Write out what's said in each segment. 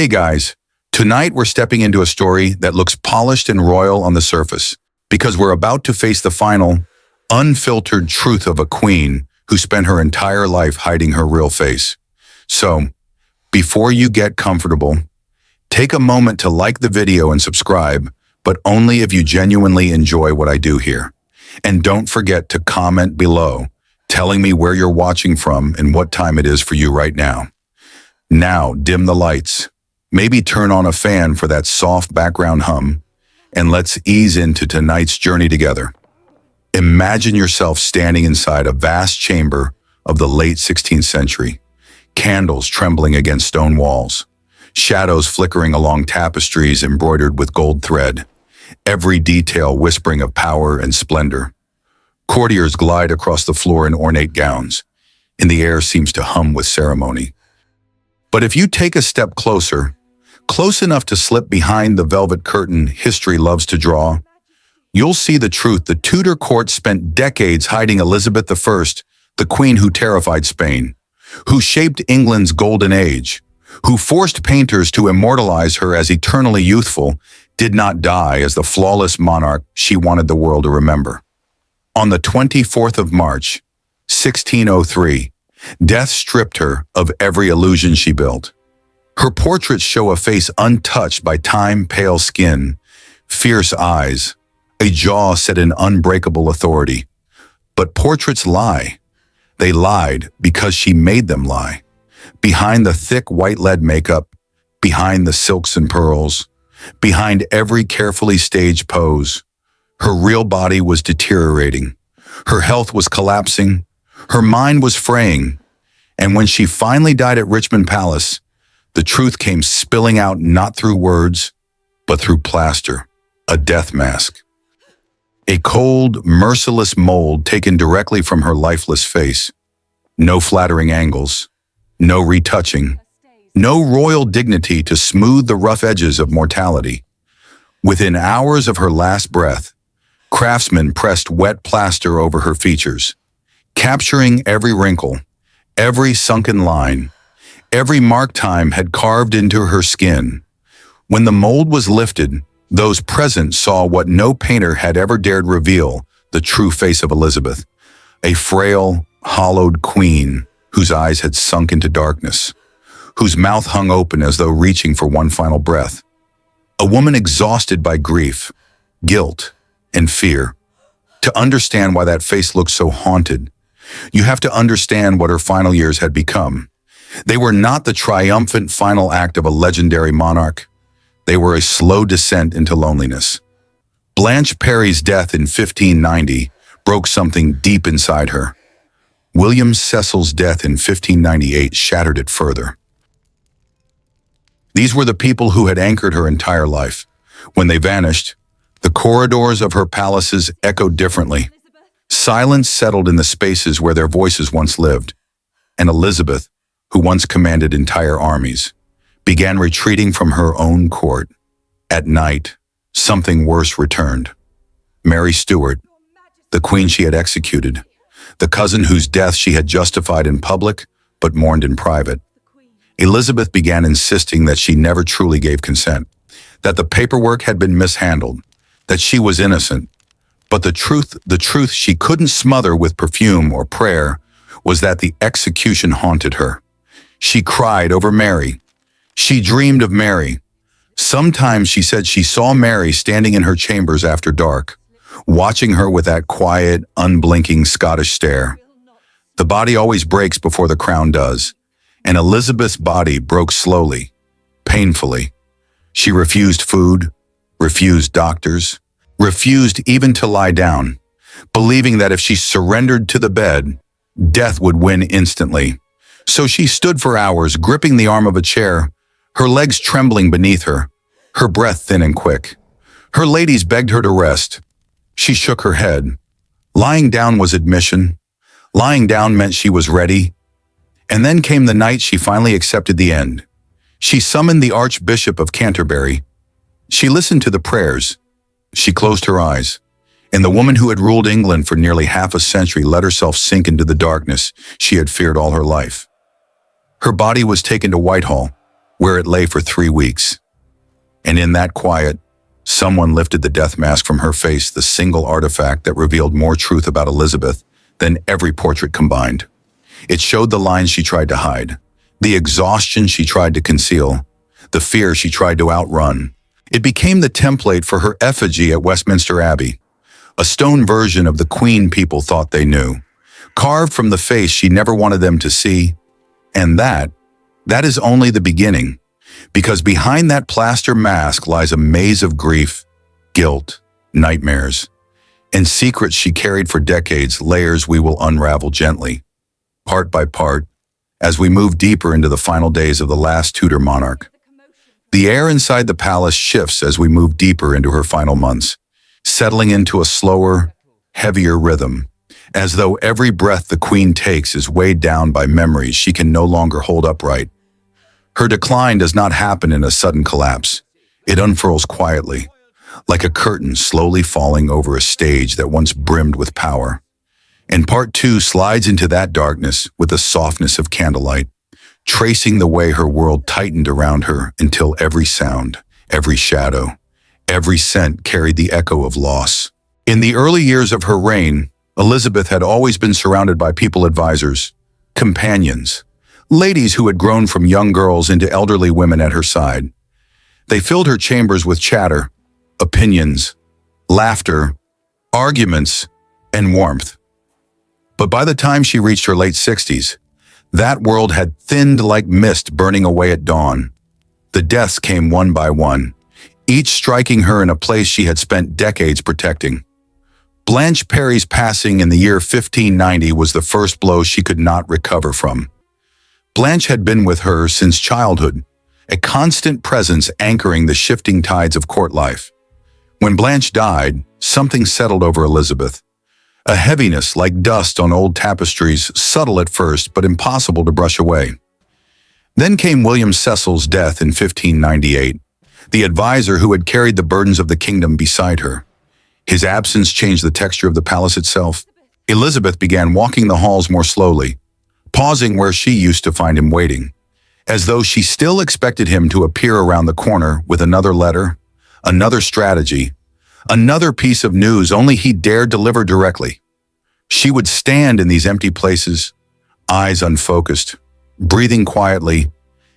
Hey guys, tonight we're stepping into a story that looks polished and royal on the surface because we're about to face the final, unfiltered truth of a queen who spent her entire life hiding her real face. So, before you get comfortable, take a moment to like the video and subscribe, but only if you genuinely enjoy what I do here. And don't forget to comment below, telling me where you're watching from and what time it is for you right now. Now, dim the lights. Maybe turn on a fan for that soft background hum, and let's ease into tonight's journey together. Imagine yourself standing inside a vast chamber of the late 16th century, candles trembling against stone walls, shadows flickering along tapestries embroidered with gold thread, every detail whispering of power and splendor. Courtiers glide across the floor in ornate gowns, and the air seems to hum with ceremony. But if you take a step closer, close enough to slip behind the velvet curtain history loves to draw, you'll see the truth. The Tudor court spent decades hiding Elizabeth I, the queen who terrified Spain, who shaped England's golden age, who forced painters to immortalize her as eternally youthful, did not die as the flawless monarch she wanted the world to remember. On the 24th of March, 1603, death stripped her of every illusion she built. Her portraits show a face untouched by time, pale skin, fierce eyes, a jaw set in unbreakable authority. But portraits lie. They lied because she made them lie. Behind the thick white lead makeup, behind the silks and pearls, behind every carefully staged pose, her real body was deteriorating. Her health was collapsing. Her mind was fraying. And when she finally died at Richmond Palace, the truth came spilling out not through words, but through plaster, a death mask. A cold, merciless mold taken directly from her lifeless face. No flattering angles, no retouching, no royal dignity to smooth the rough edges of mortality. Within hours of her last breath, craftsmen pressed wet plaster over her features, capturing every wrinkle, every sunken line, every mark time had carved into her skin. When the mold was lifted, those present saw what no painter had ever dared reveal, the true face of Elizabeth, a frail, hollowed queen whose eyes had sunk into darkness, whose mouth hung open as though reaching for one final breath. A woman exhausted by grief, guilt, and fear. To understand why that face looked so haunted, you have to understand what her final years had become. They were not the triumphant final act of a legendary monarch. They were a slow descent into loneliness. Blanche Parry's death in 1590 broke something deep inside her. William Cecil's death in 1598 shattered it further. These were the people who had anchored her entire life. When they vanished, the corridors of her palaces echoed differently. Silence settled in the spaces where their voices once lived. And Elizabeth, who once commanded entire armies, began retreating from her own court. At night, something worse returned. Mary Stuart, the queen she had executed, the cousin whose death she had justified in public but mourned in private. Elizabeth began insisting that she never truly gave consent, that the paperwork had been mishandled, that she was innocent. But the truth she couldn't smother with perfume or prayer was that the execution haunted her. She cried over Mary. She dreamed of Mary. Sometimes she said she saw Mary standing in her chambers after dark, watching her with that quiet, unblinking Scottish stare. The body always breaks before the crown does, and Elizabeth's body broke slowly, painfully. She refused food, refused doctors, refused even to lie down, believing that if she surrendered to the bed, death would win instantly. So she stood for hours, gripping the arm of a chair, her legs trembling beneath her, her breath thin and quick. Her ladies begged her to rest. She shook her head. Lying down was admission. Lying down meant she was ready. And then came the night she finally accepted the end. She summoned the Archbishop of Canterbury. She listened to the prayers. She closed her eyes. And the woman who had ruled England for nearly half a century let herself sink into the darkness she had feared all her life. Her body was taken to Whitehall, where it lay for 3 weeks. And in that quiet, someone lifted the death mask from her face, the single artifact that revealed more truth about Elizabeth than every portrait combined. It showed the lines she tried to hide, the exhaustion she tried to conceal, the fear she tried to outrun. It became the template for her effigy at Westminster Abbey, a stone version of the queen people thought they knew, carved from the face she never wanted them to see. And that is only the beginning, because behind that plaster mask lies a maze of grief, guilt, nightmares, and secrets she carried for decades, layers we will unravel gently, part by part, as we move deeper into the final days of the last Tudor monarch. The air inside the palace shifts as we move deeper into her final months, settling into a slower, heavier rhythm, as though every breath the queen takes is weighed down by memories she can no longer hold upright. Her decline does not happen in a sudden collapse. It unfurls quietly, like a curtain slowly falling over a stage that once brimmed with power. And part 2 slides into that darkness with the softness of candlelight, tracing the way her world tightened around her until every sound, every shadow, every scent carried the echo of loss. In the early years of her reign, Elizabeth had always been surrounded by people advisors, companions, ladies who had grown from young girls into elderly women at her side. They filled her chambers with chatter, opinions, laughter, arguments, and warmth. But by the time she reached her late 60s, that world had thinned like mist burning away at dawn. The deaths came one by one, each striking her in a place she had spent decades protecting. Blanche Parry's passing in the year 1590 was the first blow she could not recover from. Blanche had been with her since childhood, a constant presence anchoring the shifting tides of court life. When Blanche died, something settled over Elizabeth. A heaviness like dust on old tapestries, subtle at first but impossible to brush away. Then came William Cecil's death in 1598, the advisor who had carried the burdens of the kingdom beside her. His absence changed the texture of the palace itself. Elizabeth began walking the halls more slowly, pausing where she used to find him waiting, as though she still expected him to appear around the corner with another letter, another strategy, another piece of news only he dared deliver directly. She would stand in these empty places, eyes unfocused, breathing quietly,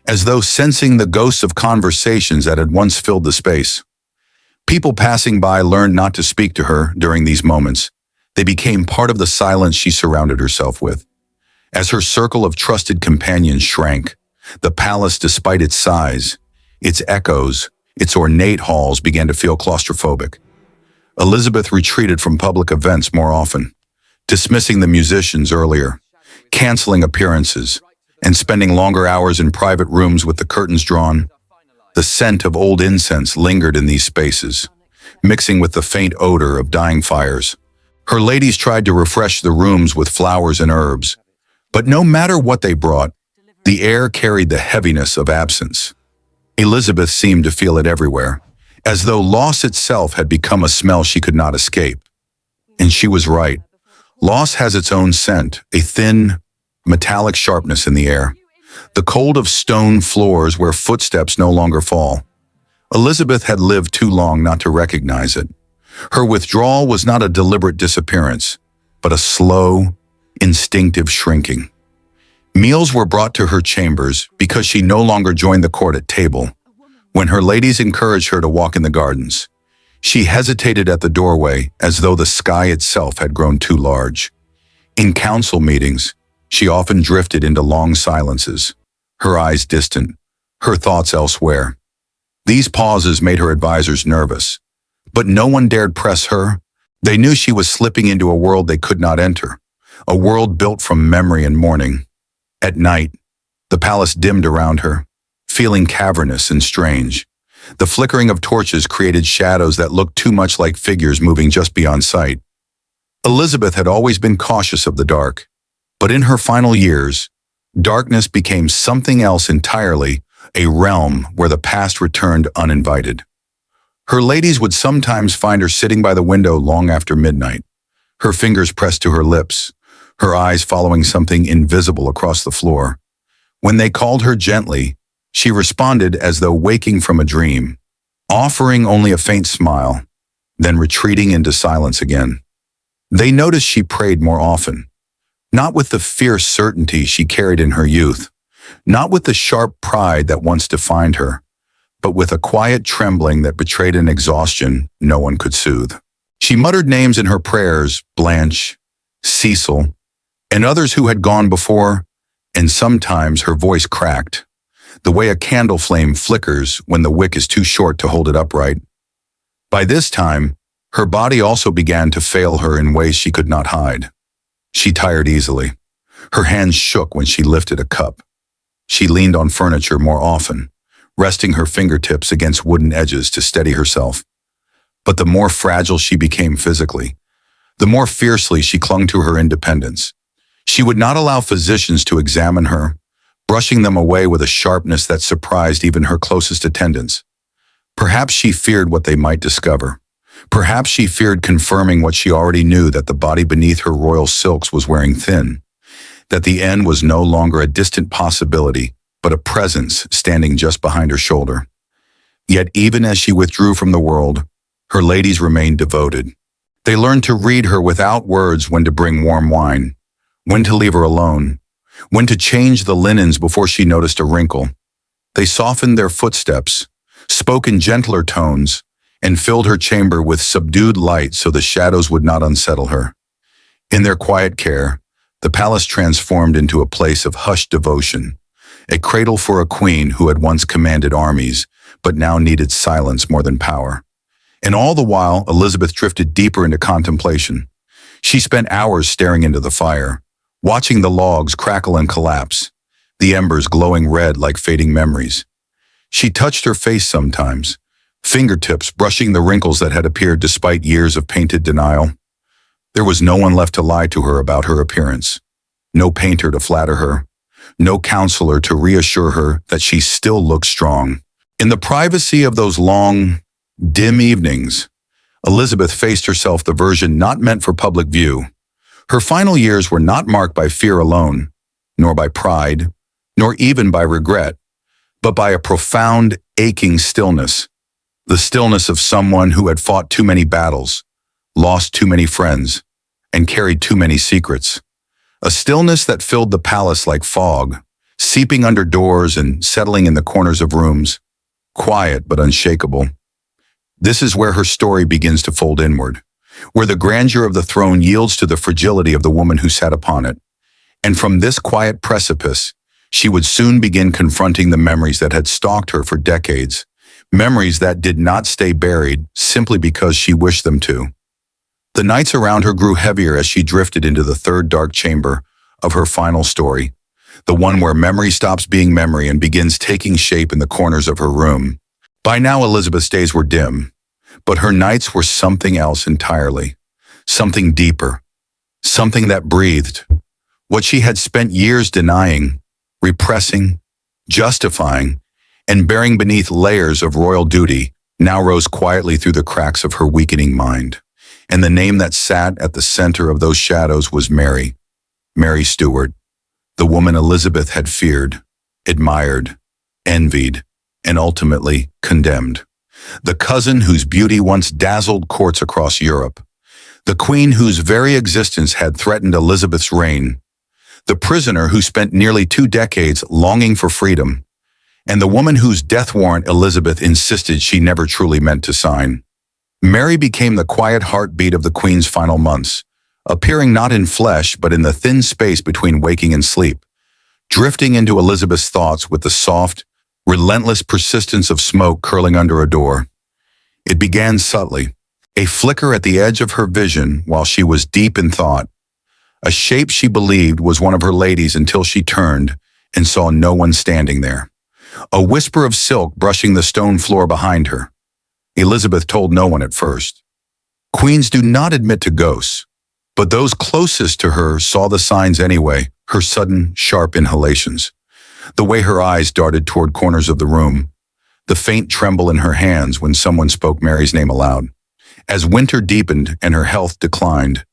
as though sensing the ghosts of conversations that had once filled the space. People passing by learned not to speak to her during these moments. They became part of the silence she surrounded herself with. As her circle of trusted companions shrank, the palace, despite its size, its echoes, its ornate halls began to feel claustrophobic. Elizabeth retreated from public events more often, dismissing the musicians earlier, canceling appearances, and spending longer hours in private rooms with the curtains drawn. The scent of old incense lingered in these spaces, mixing with the faint odor of dying fires. Her ladies tried to refresh the rooms with flowers and herbs, but no matter what they brought, the air carried the heaviness of absence. Elizabeth seemed to feel it everywhere, as though loss itself had become a smell she could not escape. And she was right. Loss has its own scent, a thin, metallic sharpness in the air, the cold of stone floors where footsteps no longer fall. Elizabeth had lived too long not to recognize it. Her withdrawal was not a deliberate disappearance, but a slow, instinctive shrinking. Meals were brought to her chambers because she no longer joined the court at table. When her ladies encouraged her to walk in the gardens, she hesitated at the doorway as though the sky itself had grown too large. In council meetings, she often drifted into long silences, her eyes distant, her thoughts elsewhere. These pauses made her advisors nervous, but no one dared press her. They knew she was slipping into a world they could not enter, a world built from memory and mourning. At night, the palace dimmed around her, feeling cavernous and strange. The flickering of torches created shadows that looked too much like figures moving just beyond sight. Elizabeth had always been cautious of the dark, but in her final years, darkness became something else entirely, a realm where the past returned uninvited. Her ladies would sometimes find her sitting by the window long after midnight, her fingers pressed to her lips, her eyes following something invisible across the floor. When they called her gently, She responded as though waking from a dream, offering only a faint smile, then retreating into silence again. They noticed she prayed more often, not with the fierce certainty she carried in her youth, not with the sharp pride that once defined her, but with a quiet trembling that betrayed an exhaustion no one could soothe. She muttered names in her prayers, Blanche, Cecil, and others who had gone before, and sometimes her voice cracked, the way a candle flame flickers when the wick is too short to hold it upright. By this time, her body also began to fail her in ways she could not hide. She tired easily. Her hands shook when she lifted a cup. She leaned on furniture more often, resting her fingertips against wooden edges to steady herself. But the more fragile she became physically, the more fiercely she clung to her independence. She would not allow physicians to examine her, brushing them away with a sharpness that surprised even her closest attendants. Perhaps she feared what they might discover. Perhaps she feared confirming what she already knew, that the body beneath her royal silks was wearing thin, that the end was no longer a distant possibility, but a presence standing just behind her shoulder. Yet even as she withdrew from the world, her ladies remained devoted. They learned to read her without words, when to bring warm wine, when to leave her alone, when to change the linens before she noticed a wrinkle. They softened their footsteps, spoke in gentler tones, and filled her chamber with subdued light so the shadows would not unsettle her. In their quiet care, the palace transformed into a place of hushed devotion, a cradle for a queen who had once commanded armies, but now needed silence more than power. And all the while, Elizabeth drifted deeper into contemplation. She spent hours staring into the fire, watching the logs crackle and collapse, the embers glowing red like fading memories. She touched her face sometimes, fingertips brushing the wrinkles that had appeared despite years of painted denial. There was no one left to lie to her about her appearance, no painter to flatter her, no counselor to reassure her that she still looked strong. In the privacy of those long, dim evenings, Elizabeth faced herself, the version not meant for public view. Her final years were not marked by fear alone, nor by pride, nor even by regret, but by a profound, aching stillness, the stillness of someone who had fought too many battles, lost too many friends, and carried too many secrets. A stillness that filled the palace like fog, seeping under doors and settling in the corners of rooms, quiet but unshakable. This is where her story begins to fold inward, where the grandeur of the throne yields to the fragility of the woman who sat upon it. And from this quiet precipice, she would soon begin confronting the memories that had stalked her for decades, memories that did not stay buried simply because she wished them to. The nights around her grew heavier as she drifted into the third dark chamber of her final story, the one where memory stops being memory and begins taking shape in the corners of her room. By now, Elizabeth's days were dim, but her nights were something else entirely, something deeper, something that breathed. What she had spent years denying, repressing, justifying, and bearing beneath layers of royal duty now rose quietly through the cracks of her weakening mind. And the name that sat at the center of those shadows was Mary, Mary Stuart, the woman Elizabeth had feared, admired, envied, and ultimately condemned. The cousin whose beauty once dazzled courts across Europe, the queen whose very existence had threatened Elizabeth's reign, the prisoner who spent nearly 2 decades longing for freedom, and the woman whose death warrant Elizabeth insisted she never truly meant to sign. Mary became the quiet heartbeat of the queen's final months, appearing not in flesh but in the thin space between waking and sleep, drifting into Elizabeth's thoughts with the soft, relentless persistence of smoke curling under a door. It began subtly, a flicker at the edge of her vision while she was deep in thought, a shape she believed was one of her ladies until she turned and saw no one standing there. A whisper of silk brushing the stone floor behind her. Elizabeth told no one at first. Queens do not admit to ghosts, but those closest to her saw the signs anyway, her sudden, sharp inhalations, the way her eyes darted toward corners of the room, the faint tremble in her hands when someone spoke Mary's name aloud. As winter deepened and her health declined,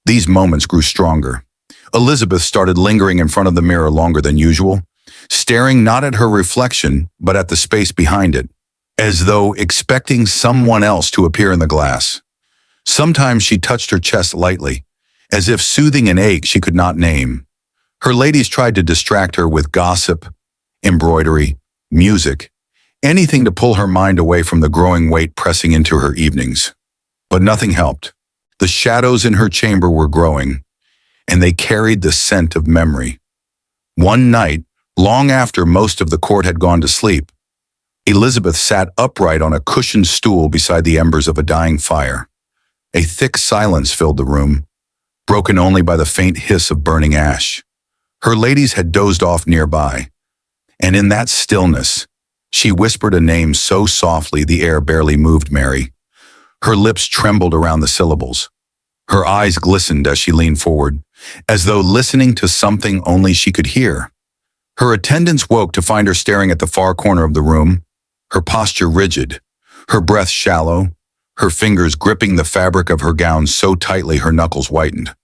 these moments grew stronger. Elizabeth started lingering in front of the mirror longer than usual. staring not at her reflection, but at the space behind it, as though expecting someone else to appear in the glass. Sometimes she touched her chest lightly, as if soothing an ache she could not name. Her ladies tried to distract her with gossip, embroidery, music, anything to pull her mind away from the growing weight pressing into her evenings. But nothing helped. The shadows in her chamber were growing, and they carried the scent of memory. One night, long after most of the court had gone to sleep, Elizabeth sat upright on a cushioned stool beside the embers of a dying fire. A thick silence filled the room, broken only by the faint hiss of burning ash. Her ladies had dozed off nearby, and in that stillness, she whispered a name so softly the air barely moved. Mary. Her lips trembled around the syllables. Her eyes glistened as she leaned forward, as though listening to something only she could hear. Her attendants woke to find her staring at the far corner of the room, her posture rigid, her breath shallow, her fingers gripping the fabric of her gown so tightly her knuckles whitened.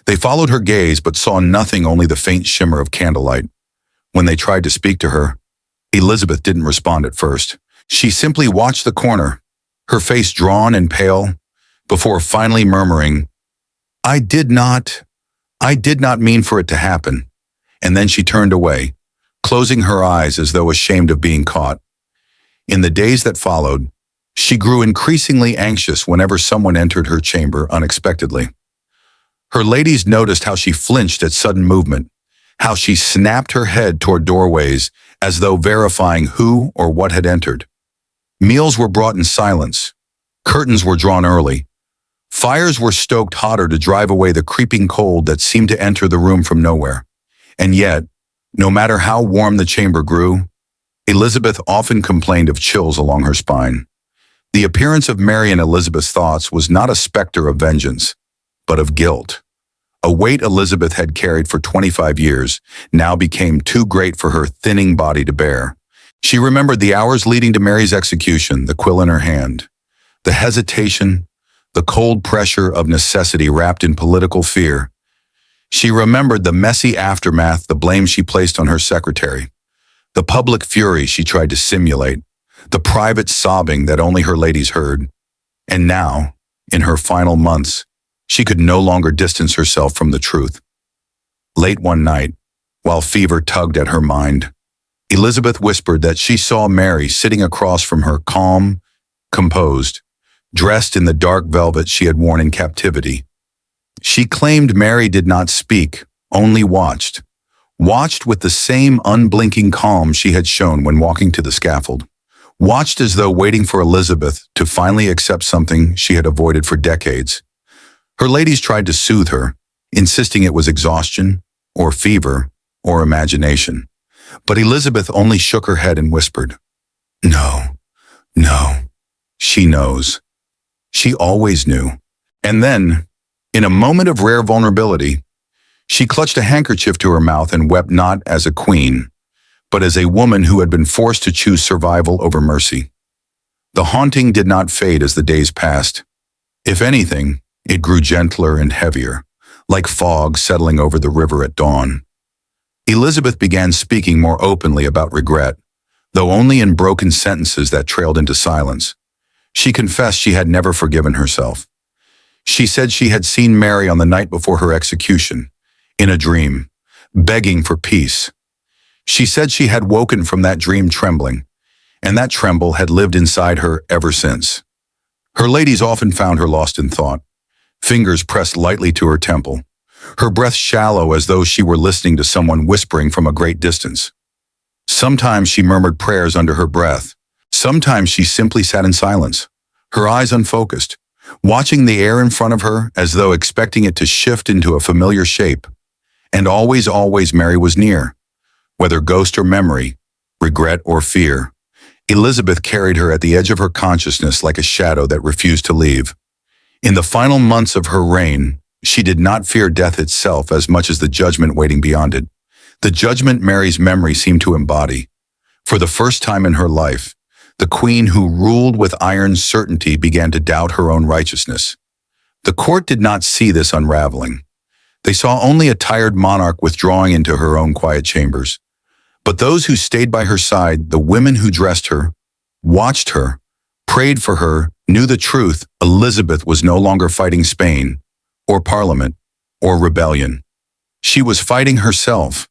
They followed her gaze but saw nothing, only the faint shimmer of candlelight. When they tried to speak to her, Elizabeth didn't respond at first. She simply watched the corner, her face drawn and pale, before finally murmuring, I did not mean for it to happen." And then she turned away, closing her eyes as though ashamed of being caught. In the days that followed, she grew increasingly anxious whenever someone entered her chamber unexpectedly. Her ladies noticed how she flinched at sudden movement, how she snapped her head toward doorways as though verifying who or what had entered. Meals were brought in silence. Curtains were drawn early. Fires were stoked hotter to drive away the creeping cold that seemed to enter the room from nowhere. And yet, no matter how warm the chamber grew, Elizabeth often complained of chills along her spine. The appearance of Mary in Elizabeth's thoughts was not a specter of vengeance, but of guilt. A weight Elizabeth had carried for 25 years now became too great for her thinning body to bear. She remembered the hours leading to Mary's execution, the quill in her hand, the hesitation, the cold pressure of necessity wrapped in political fear. She remembered the messy aftermath, the blame she placed on her secretary, the public fury she tried to simulate, the private sobbing that only her ladies heard. And now, in her final months, she could no longer distance herself from the truth. Late one night, while fever tugged at her mind, Elizabeth whispered that she saw Mary sitting across from her, calm, composed, dressed in the dark velvet she had worn in captivity. She claimed Mary did not speak, only watched with the same unblinking calm she had shown when walking to the scaffold, watched as though waiting for Elizabeth to finally accept something she had avoided for decades. Her ladies tried to soothe her, insisting it was exhaustion, or fever, or imagination. But Elizabeth only shook her head and whispered, No, she knows. She always knew. And then, in a moment of rare vulnerability, she clutched a handkerchief to her mouth and wept not as a queen, but as a woman who had been forced to choose survival over mercy. The haunting did not fade as the days passed. If anything, it grew gentler and heavier, like fog settling over the river at dawn. Elizabeth began speaking more openly about regret, though only in broken sentences that trailed into silence. She confessed she had never forgiven herself. She said she had seen Mary on the night before her execution, in a dream, begging for peace. She said she had woken from that dream trembling, and that tremble had lived inside her ever since. Her ladies often found her lost in thought, fingers pressed lightly to her temple, her breath shallow as though she were listening to someone whispering from a great distance. Sometimes she murmured prayers under her breath. Sometimes she simply sat in silence, her eyes unfocused, watching the air in front of her as though expecting it to shift into a familiar shape. And always Mary was near. Whether ghost or memory, regret or fear, Elizabeth carried her at the edge of her consciousness like a shadow that refused to leave. In the final months of her reign, she did not fear death itself as much as the judgment waiting beyond it, the judgment Mary's memory seemed to embody. For the first time in her life, the queen who ruled with iron certainty began to doubt her own righteousness. The court did not see this unraveling. They saw only a tired monarch withdrawing into her own quiet chambers. But those who stayed by her side, the women who dressed her, watched her, prayed for her, knew the truth. Elizabeth was no longer fighting Spain, or Parliament, or rebellion. She was fighting herself,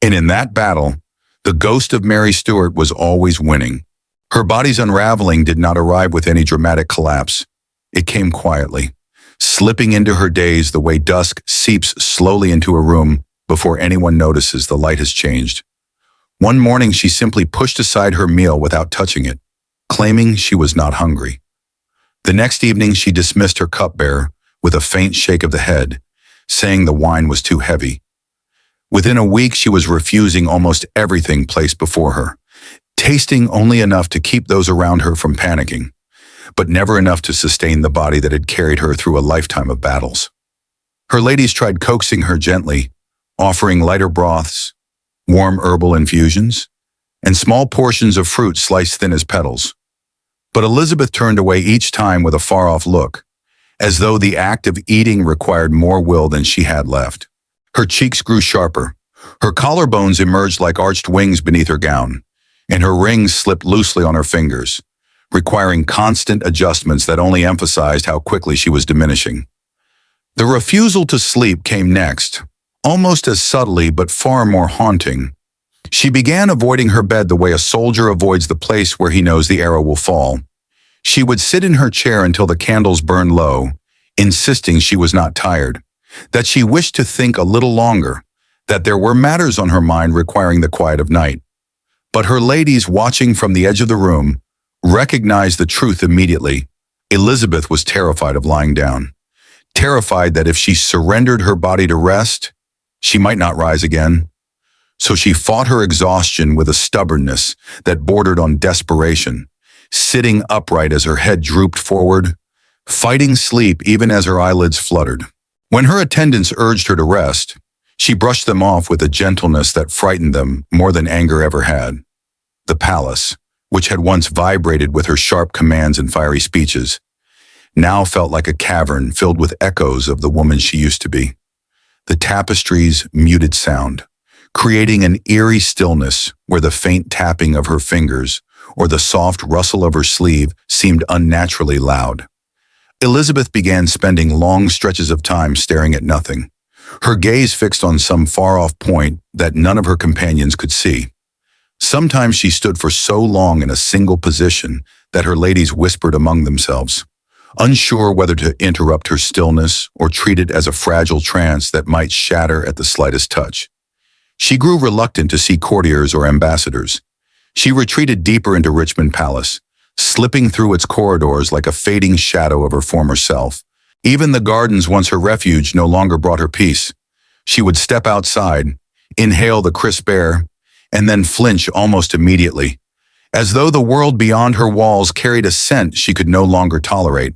and in that battle, the ghost of Mary Stuart was always winning. Her body's unraveling did not arrive with any dramatic collapse. It came quietly, slipping into her days the way dusk seeps slowly into a room before anyone notices the light has changed. One morning she simply pushed aside her meal without touching it, claiming she was not hungry. The next evening she dismissed her cupbearer with a faint shake of the head, saying the wine was too heavy. Within a week she was refusing almost everything placed before her, tasting only enough to keep those around her from panicking, but never enough to sustain the body that had carried her through a lifetime of battles. Her ladies tried coaxing her gently, offering lighter broths, warm herbal infusions, and small portions of fruit sliced thin as petals. But Elizabeth turned away each time with a far-off look, as though the act of eating required more will than she had left. Her cheeks grew sharper, her collarbones emerged like arched wings beneath her gown, and her rings slipped loosely on her fingers, requiring constant adjustments that only emphasized how quickly she was diminishing. The refusal to sleep came next, almost as subtly but far more haunting. She began avoiding her bed the way a soldier avoids the place where he knows the arrow will fall. She would sit in her chair until the candles burned low, insisting she was not tired, that she wished to think a little longer, that there were matters on her mind requiring the quiet of night. But her ladies, watching from the edge of the room, recognized the truth immediately. Elizabeth was terrified of lying down, terrified that if she surrendered her body to rest, she might not rise again. So she fought her exhaustion with a stubbornness that bordered on desperation, sitting upright as her head drooped forward, fighting sleep even as her eyelids fluttered. When her attendants urged her to rest, she brushed them off with a gentleness that frightened them more than anger ever had. The palace, which had once vibrated with her sharp commands and fiery speeches, now felt like a cavern filled with echoes of the woman she used to be. The tapestries muted sound, creating an eerie stillness where the faint tapping of her fingers or the soft rustle of her sleeve seemed unnaturally loud. Elizabeth began spending long stretches of time staring at nothing, her gaze fixed on some far-off point that none of her companions could see. Sometimes she stood for so long in a single position that her ladies whispered among themselves, unsure whether to interrupt her stillness or treat it as a fragile trance that might shatter at the slightest touch. She grew reluctant to see courtiers or ambassadors. She retreated deeper into Richmond Palace, slipping through its corridors like a fading shadow of her former self. Even the gardens once her refuge no longer brought her peace. She would step outside, inhale the crisp air, and then flinch almost immediately, as though the world beyond her walls carried a scent she could no longer tolerate.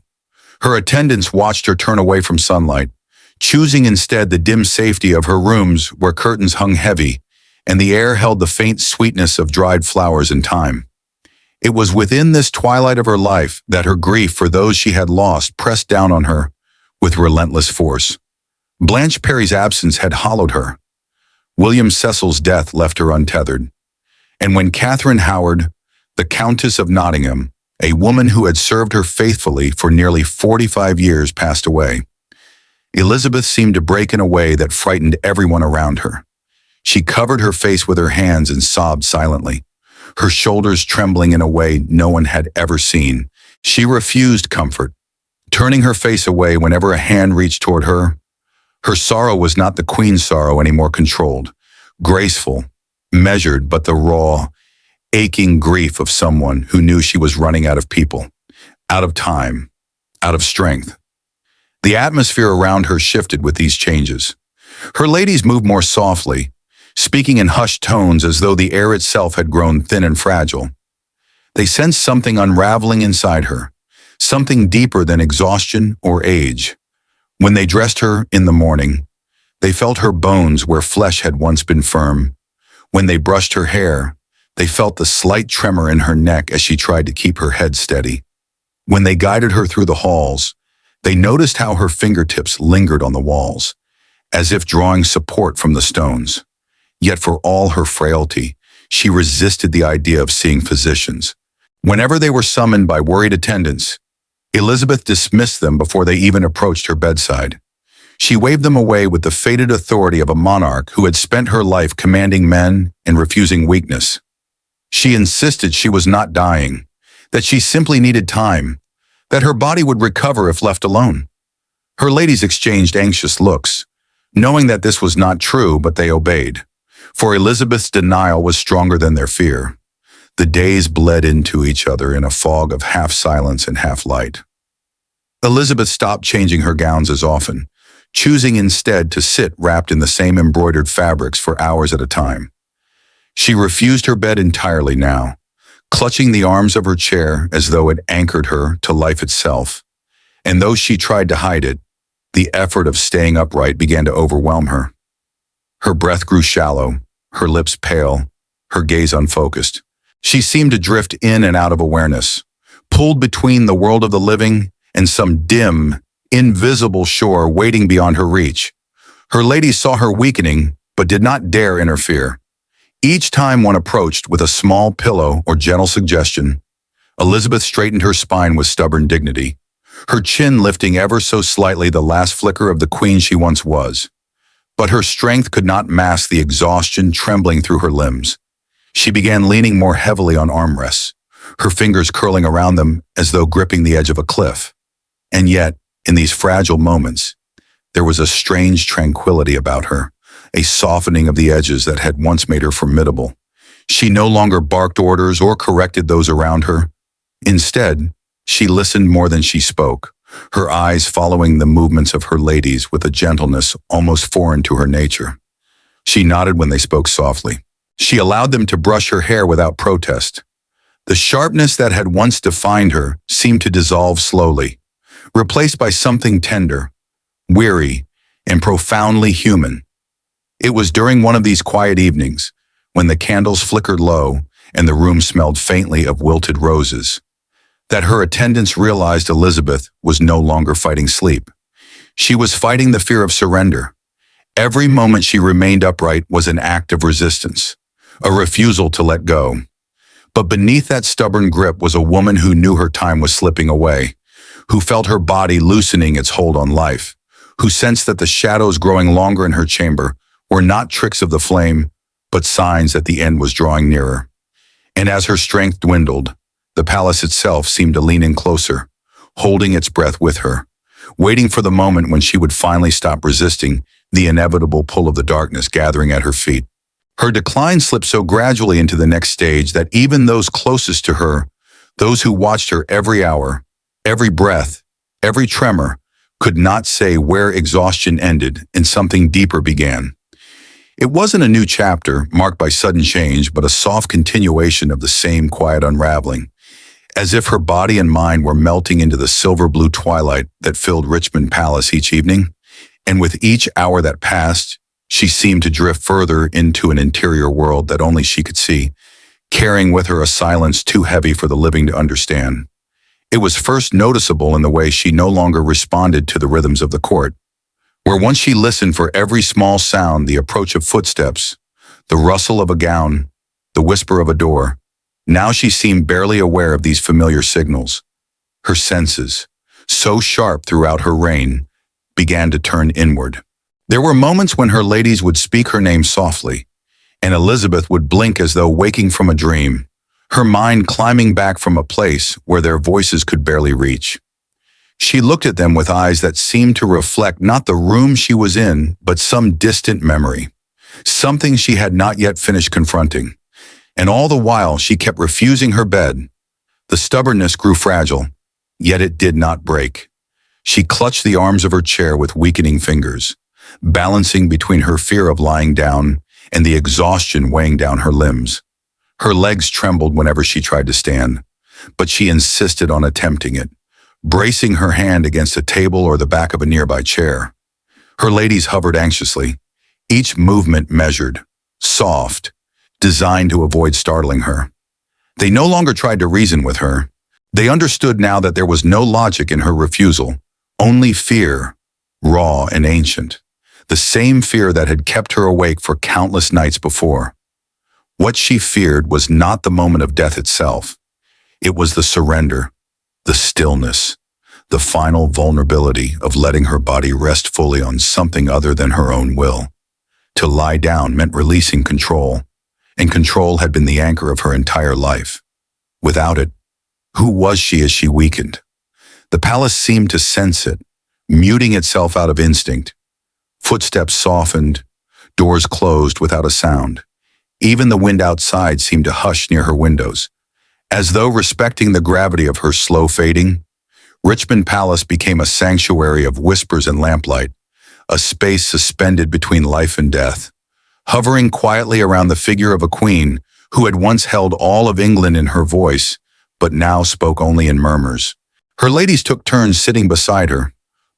Her attendants watched her turn away from sunlight, choosing instead the dim safety of her rooms where curtains hung heavy and the air held the faint sweetness of dried flowers and thyme. It was within this twilight of her life that her grief for those she had lost pressed down on her with relentless force. Blanche Parry's absence had hollowed her. William Cecil's death left her untethered. And when Catherine Howard, the Countess of Nottingham, a woman who had served her faithfully for nearly 45 years, passed away, Elizabeth seemed to break in a way that frightened everyone around her. She covered her face with her hands and sobbed silently, her shoulders trembling in a way no one had ever seen. She refused comfort, turning her face away whenever a hand reached toward her. Her sorrow was not the queen's sorrow anymore, controlled, graceful, measured, but the raw, aching grief of someone who knew she was running out of people, out of time, out of strength. The atmosphere around her shifted with these changes. Her ladies moved more softly, speaking in hushed tones as though the air itself had grown thin and fragile. They sensed something unraveling inside her, something deeper than exhaustion or age. When they dressed her in the morning, they felt her bones where flesh had once been firm. When they brushed her hair, they felt the slight tremor in her neck as she tried to keep her head steady. When they guided her through the halls, they noticed how her fingertips lingered on the walls, as if drawing support from the stones. Yet for all her frailty, she resisted the idea of seeing physicians. Whenever they were summoned by worried attendants, Elizabeth dismissed them before they even approached her bedside. She waved them away with the fated authority of a monarch who had spent her life commanding men and refusing weakness. She insisted she was not dying, that she simply needed time, that her body would recover if left alone. Her ladies exchanged anxious looks, knowing that this was not true, but they obeyed, for Elizabeth's denial was stronger than their fear. The days bled into each other in a fog of half silence and half light. Elizabeth stopped changing her gowns as often, choosing instead to sit wrapped in the same embroidered fabrics for hours at a time. She refused her bed entirely now, clutching the arms of her chair as though it anchored her to life itself. And though she tried to hide it, the effort of staying upright began to overwhelm her. Her breath grew shallow, her lips pale, her gaze unfocused. She seemed to drift in and out of awareness, pulled between the world of the living and some dim, invisible shore waiting beyond her reach. Her ladies saw her weakening, but did not dare interfere. Each time one approached with a small pillow or gentle suggestion, Elizabeth straightened her spine with stubborn dignity, her chin lifting ever so slightly, the last flicker of the queen she once was. But her strength could not mask the exhaustion trembling through her limbs. She began leaning more heavily on armrests, her fingers curling around them as though gripping the edge of a cliff. And yet, in these fragile moments, there was a strange tranquility about her, a softening of the edges that had once made her formidable. She no longer barked orders or corrected those around her. Instead, she listened more than she spoke, her eyes following the movements of her ladies with a gentleness almost foreign to her nature. She nodded when they spoke softly. She allowed them to brush her hair without protest. The sharpness that had once defined her seemed to dissolve slowly, replaced by something tender, weary, and profoundly human. It was during one of these quiet evenings, when the candles flickered low and the room smelled faintly of wilted roses, that her attendants realized Elizabeth was no longer fighting sleep. She was fighting the fear of surrender. Every moment she remained upright was an act of resistance, a refusal to let go. But beneath that stubborn grip was a woman who knew her time was slipping away, who felt her body loosening its hold on life, who sensed that the shadows growing longer in her chamber were not tricks of the flame, but signs that the end was drawing nearer. And as her strength dwindled, the palace itself seemed to lean in closer, holding its breath with her, waiting for the moment when she would finally stop resisting the inevitable pull of the darkness gathering at her feet. Her decline slipped so gradually into the next stage that even those closest to her, those who watched her every hour, every breath, every tremor, could not say where exhaustion ended and something deeper began. It wasn't a new chapter marked by sudden change, but a soft continuation of the same quiet unraveling, as if her body and mind were melting into the silver-blue twilight that filled Richmond Palace each evening. And with each hour that passed, she seemed to drift further into an interior world that only she could see, carrying with her a silence too heavy for the living to understand. It was first noticeable in the way she no longer responded to the rhythms of the court, where once she listened for every small sound, the approach of footsteps, the rustle of a gown, the whisper of a door. Now she seemed barely aware of these familiar signals. Her senses, so sharp throughout her reign, began to turn inward. There were moments when her ladies would speak her name softly, and Elizabeth would blink as though waking from a dream, her mind climbing back from a place where their voices could barely reach. She looked at them with eyes that seemed to reflect not the room she was in, but some distant memory, something she had not yet finished confronting. And all the while she kept refusing her bed. The stubbornness grew fragile, yet it did not break. She clutched the arms of her chair with weakening fingers, balancing between her fear of lying down and the exhaustion weighing down her limbs. Her legs trembled whenever she tried to stand, but she insisted on attempting it, bracing her hand against a table or the back of a nearby chair. Her ladies hovered anxiously, each movement measured, soft, designed to avoid startling her. They no longer tried to reason with her. They understood now that there was no logic in her refusal, only fear, raw and ancient, the same fear that had kept her awake for countless nights before. What she feared was not the moment of death itself. It was the surrender, the stillness, the final vulnerability of letting her body rest fully on something other than her own will. To lie down meant releasing control, and control had been the anchor of her entire life. Without it, who was she as she weakened? The palace seemed to sense it, muting itself out of instinct. Footsteps softened, doors closed without a sound. Even the wind outside seemed to hush near her windows. As though respecting the gravity of her slow fading, Richmond Palace became a sanctuary of whispers and lamplight, a space suspended between life and death, hovering quietly around the figure of a queen who had once held all of England in her voice, but now spoke only in murmurs. Her ladies took turns sitting beside her,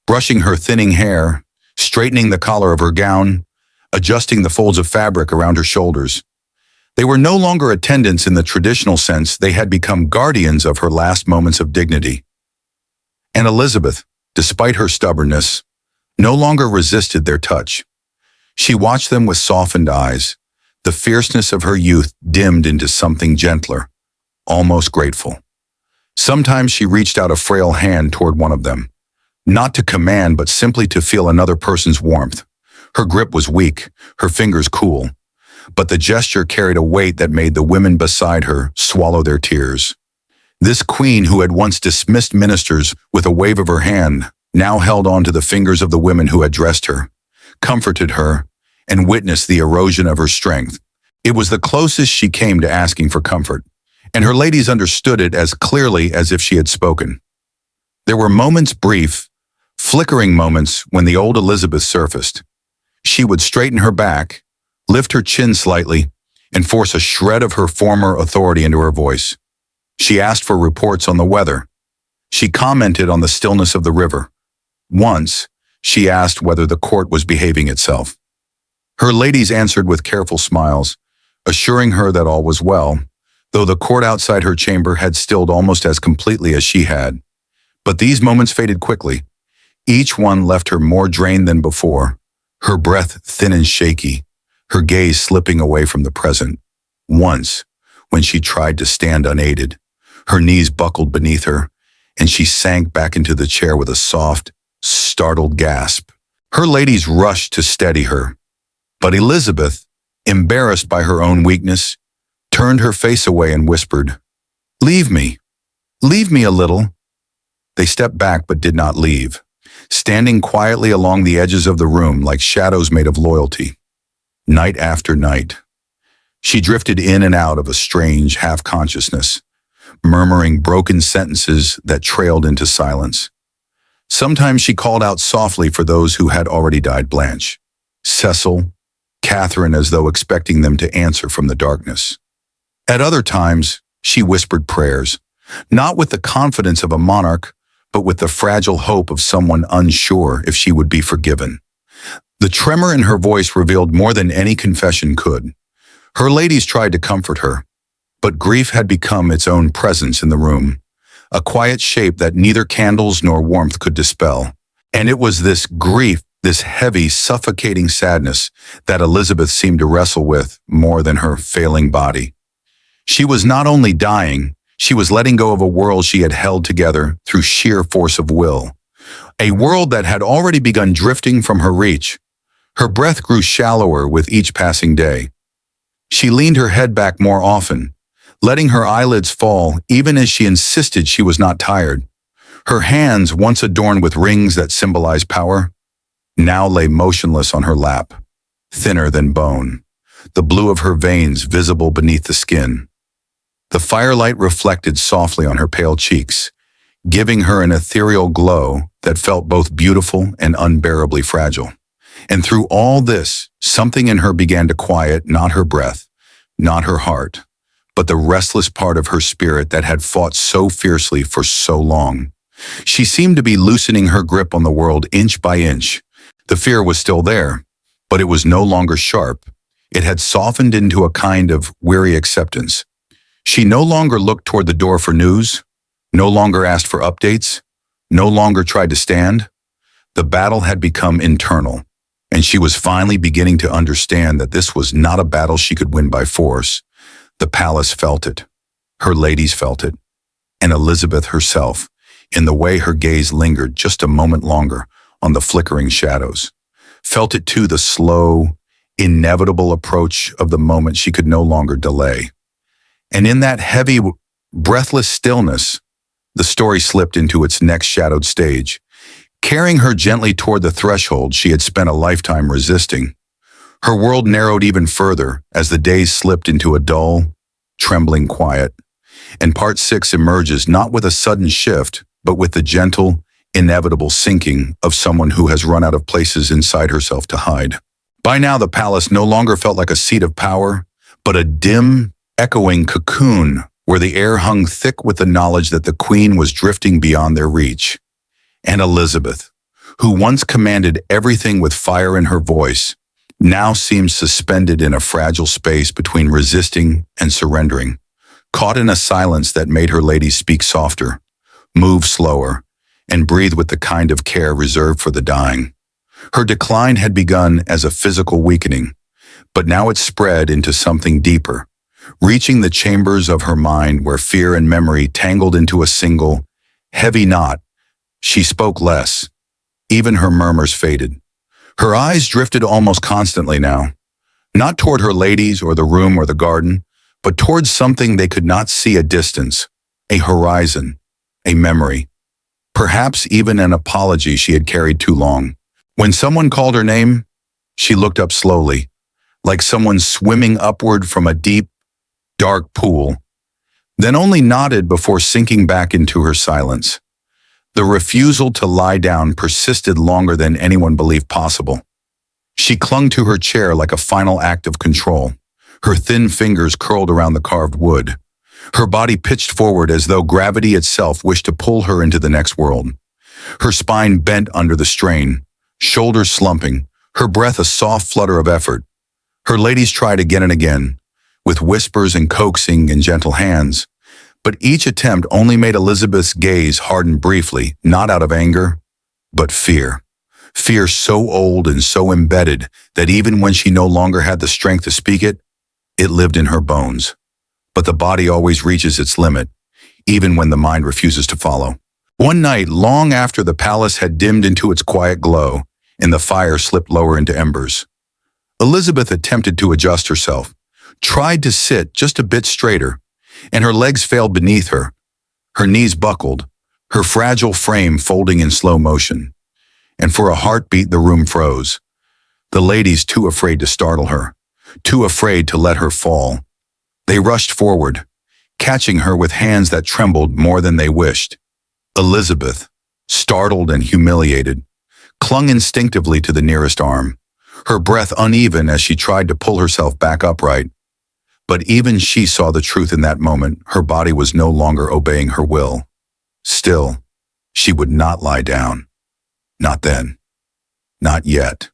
brushing her thinning hair, straightening the collar of her gown, adjusting the folds of fabric around her shoulders. They were no longer attendants in the traditional sense. They had become guardians of her last moments of dignity. And Elizabeth, despite her stubbornness, no longer resisted their touch. She watched them with softened eyes, the fierceness of her youth dimmed into something gentler, almost grateful. Sometimes she reached out a frail hand toward one of them, not to command but simply to feel another person's warmth. Her grip was weak, her fingers cool, but the gesture carried a weight that made the women beside her swallow their tears. This queen who had once dismissed ministers with a wave of her hand now held on to the fingers of the women who had dressed her, comforted her, and witnessed the erosion of her strength. It was the closest she came to asking for comfort, and her ladies understood it as clearly as if she had spoken. There were moments, brief, flickering moments, when the old Elizabeth surfaced. She would straighten her back, lift her chin slightly, and force a shred of her former authority into her voice. She asked for reports on the weather. She commented on the stillness of the river. Once, she asked whether the court was behaving itself. Her ladies answered with careful smiles, assuring her that all was well, though the court outside her chamber had stilled almost as completely as she had. But these moments faded quickly. Each one left her more drained than before, her breath thin and shaky, her gaze slipping away from the present. Once, when she tried to stand unaided, her knees buckled beneath her, and she sank back into the chair with a soft, startled gasp. Her ladies rushed to steady her, but Elizabeth, embarrassed by her own weakness, turned her face away and whispered, "Leave me. Leave me a little." They stepped back but did not leave, standing quietly along the edges of the room like shadows made of loyalty. Night after night, she drifted in and out of a strange half-consciousness, murmuring broken sentences that trailed into silence. Sometimes she called out softly for those who had already died: Blanche, Cecil, Catherine, as though expecting them to answer from the darkness. At other times, she whispered prayers, not with the confidence of a monarch, but with the fragile hope of someone unsure if she would be forgiven. The tremor in her voice revealed more than any confession could. Her ladies tried to comfort her, but grief had become its own presence in the room, a quiet shape that neither candles nor warmth could dispel. And it was this grief, this heavy, suffocating sadness, that Elizabeth seemed to wrestle with more than her failing body. She was not only dying, she was letting go of a world she had held together through sheer force of will, a world that had already begun drifting from her reach. Her breath grew shallower with each passing day. She leaned her head back more often, letting her eyelids fall even as she insisted she was not tired. Her hands, once adorned with rings that symbolized power, now lay motionless on her lap, thinner than bone, the blue of her veins visible beneath the skin. The firelight reflected softly on her pale cheeks, giving her an ethereal glow that felt both beautiful and unbearably fragile. And through all this, something in her began to quiet not her breath, not her heart, but the restless part of her spirit that had fought so fiercely for so long. She seemed to be loosening her grip on the world inch by inch. The fear was still there, but it was no longer sharp. It had softened into a kind of weary acceptance. She no longer looked toward the door for news, no longer asked for updates, no longer tried to stand. The battle had become internal, and she was finally beginning to understand that this was not a battle she could win by force, The palace felt it. Her ladies felt it. And Elizabeth herself, in the way her gaze lingered just a moment longer on the flickering shadows, felt it too, the slow, inevitable approach of the moment she could no longer delay. And in that heavy, breathless stillness, the story slipped into its next shadowed stage, carrying her gently toward the threshold she had spent a lifetime resisting. Her world narrowed even further as the days slipped into a dull, trembling quiet, and part 6 emerges not with a sudden shift, but with the gentle, inevitable sinking of someone who has run out of places inside herself to hide. By now, the palace no longer felt like a seat of power, but a dim, echoing cocoon where the air hung thick with the knowledge that the queen was drifting beyond their reach. And Elizabeth, who once commanded everything with fire in her voice, now seemed suspended in a fragile space between resisting and surrendering, caught in a silence that made her ladies speak softer, move slower, and breathe with the kind of care reserved for the dying. Her decline had begun as a physical weakening, but now it spread into something deeper, reaching the chambers of her mind where fear and memory tangled into a single, heavy knot. She spoke less. Even her murmurs faded. Her eyes drifted almost constantly now, not toward her ladies or the room or the garden, but towards something they could not see at distance, a horizon, a memory, perhaps even an apology she had carried too long. When someone called her name, she looked up slowly, like someone swimming upward from a deep, dark pool, then only nodded before sinking back into her silence. The refusal to lie down persisted longer than anyone believed possible. She clung to her chair like a final act of control, her thin fingers curled around the carved wood. Her body pitched forward as though gravity itself wished to pull her into the next world. Her spine bent under the strain, shoulders slumping, her breath a soft flutter of effort. Her ladies tried again and again, with whispers and coaxing and gentle hands, but each attempt only made Elizabeth's gaze harden briefly, not out of anger, but fear. Fear so old and so embedded that even when she no longer had the strength to speak it, it lived in her bones. But the body always reaches its limit, even when the mind refuses to follow. One night, long after the palace had dimmed into its quiet glow and the fire slipped lower into embers, Elizabeth attempted to adjust herself, tried to sit just a bit straighter, and her legs failed beneath her. Her knees buckled, her fragile frame folding in slow motion. And for a heartbeat, the room froze. The ladies, too afraid to startle her, too afraid to let her fall. They rushed forward, catching her with hands that trembled more than they wished. Elizabeth, startled and humiliated, clung instinctively to the nearest arm, her breath uneven as she tried to pull herself back upright. But even she saw the truth in that moment. Her body was no longer obeying her will. Still, she would not lie down. Not then. Not yet.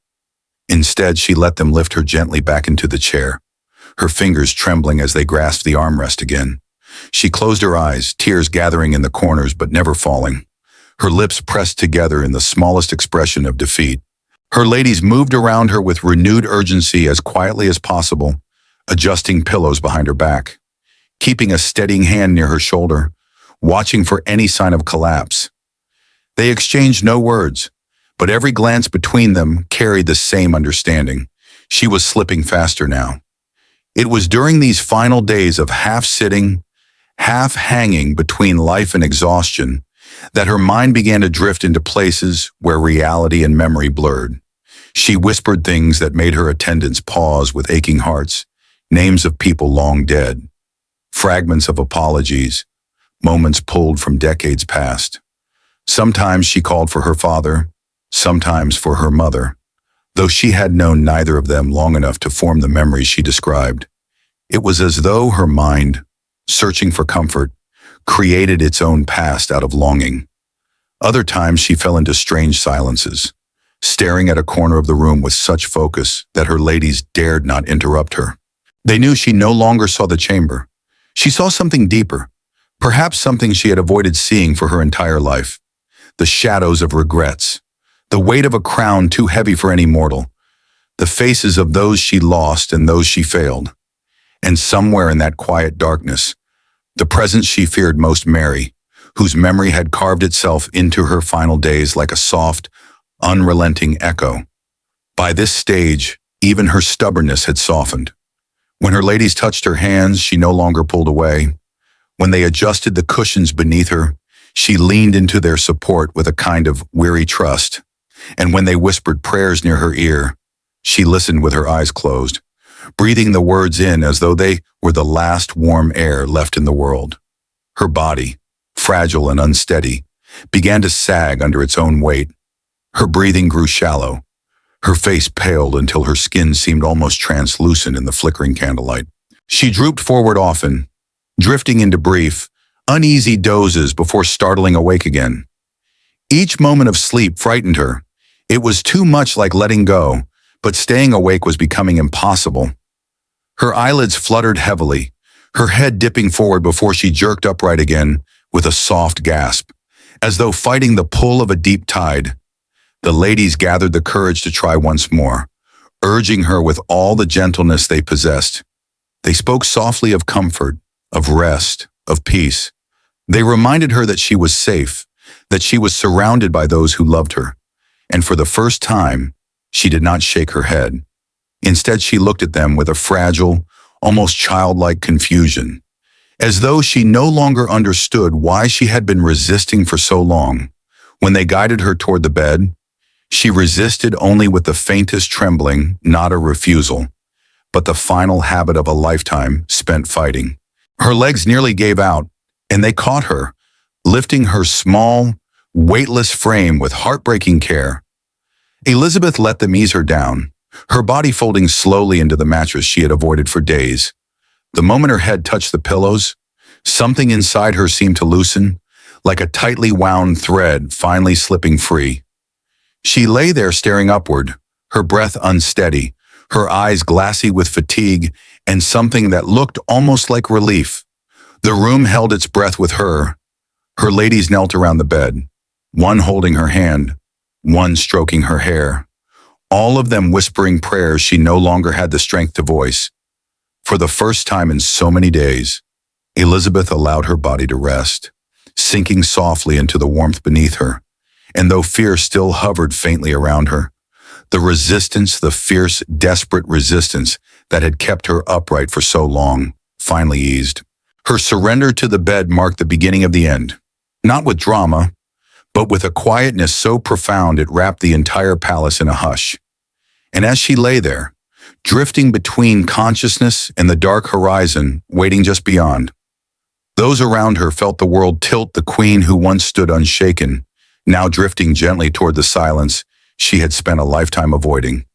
Instead, she let them lift her gently back into the chair, her fingers trembling as they grasped the armrest again. She closed her eyes, tears gathering in the corners but never falling, her lips pressed together in the smallest expression of defeat. Her ladies moved around her with renewed urgency as quietly as possible, adjusting pillows behind her back, keeping a steadying hand near her shoulder, watching for any sign of collapse. They exchanged no words, but every glance between them carried the same understanding. She was slipping faster now. It was during these final days of half-sitting, half-hanging between life and exhaustion that her mind began to drift into places where reality and memory blurred. She whispered things that made her attendants pause with aching hearts, names of people long dead, fragments of apologies, moments pulled from decades past. Sometimes she called for her father, sometimes for her mother, though she had known neither of them long enough to form the memories she described. It was as though her mind, searching for comfort, created its own past out of longing. Other times she fell into strange silences, staring at a corner of the room with such focus that her ladies dared not interrupt her. They knew she no longer saw the chamber. She saw something deeper, perhaps something she had avoided seeing for her entire life. The shadows of regrets, the weight of a crown too heavy for any mortal, the faces of those she lost and those she failed. And somewhere in that quiet darkness, the presence she feared most, Mary, whose memory had carved itself into her final days like a soft, unrelenting echo. By this stage, even her stubbornness had softened. When her ladies touched her hands, she no longer pulled away. When they adjusted the cushions beneath her, she leaned into their support with a kind of weary trust. And when they whispered prayers near her ear, she listened with her eyes closed, breathing the words in as though they were the last warm air left in the world. Her body, fragile and unsteady, began to sag under its own weight. Her breathing grew shallow. Her face paled until her skin seemed almost translucent in the flickering candlelight. She drooped forward often, drifting into brief, uneasy dozes before startling awake again. Each moment of sleep frightened her. It was too much like letting go, but staying awake was becoming impossible. Her eyelids fluttered heavily, her head dipping forward before she jerked upright again with a soft gasp, as though fighting the pull of a deep tide. The ladies gathered the courage to try once more, urging her with all the gentleness they possessed. They spoke softly of comfort, of rest, of peace. They reminded her that she was safe, that she was surrounded by those who loved her. And for the first time, she did not shake her head. Instead, she looked at them with a fragile, almost childlike confusion, as though she no longer understood why she had been resisting for so long. When they guided her toward the bed, she resisted only with the faintest trembling, not a refusal, but the final habit of a lifetime spent fighting. Her legs nearly gave out, and they caught her, lifting her small, weightless frame with heartbreaking care. Elizabeth let them ease her down, her body folding slowly into the mattress she had avoided for days. The moment her head touched the pillows, something inside her seemed to loosen, like a tightly wound thread finally slipping free. She lay there staring upward, her breath unsteady, her eyes glassy with fatigue and something that looked almost like relief. The room held its breath with her. Her ladies knelt around the bed, one holding her hand, one stroking her hair, all of them whispering prayers she no longer had the strength to voice. For the first time in so many days, Elizabeth allowed her body to rest, sinking softly into the warmth beneath her. And though fear still hovered faintly around her, the resistance, the fierce, desperate resistance that had kept her upright for so long, finally eased. Her surrender to the bed marked the beginning of the end, not with drama, but with a quietness so profound it wrapped the entire palace in a hush. And as she lay there, drifting between consciousness and the dark horizon waiting just beyond, those around her felt the world tilt. The queen who once stood unshaken, now drifting gently toward the silence she had spent a lifetime avoiding.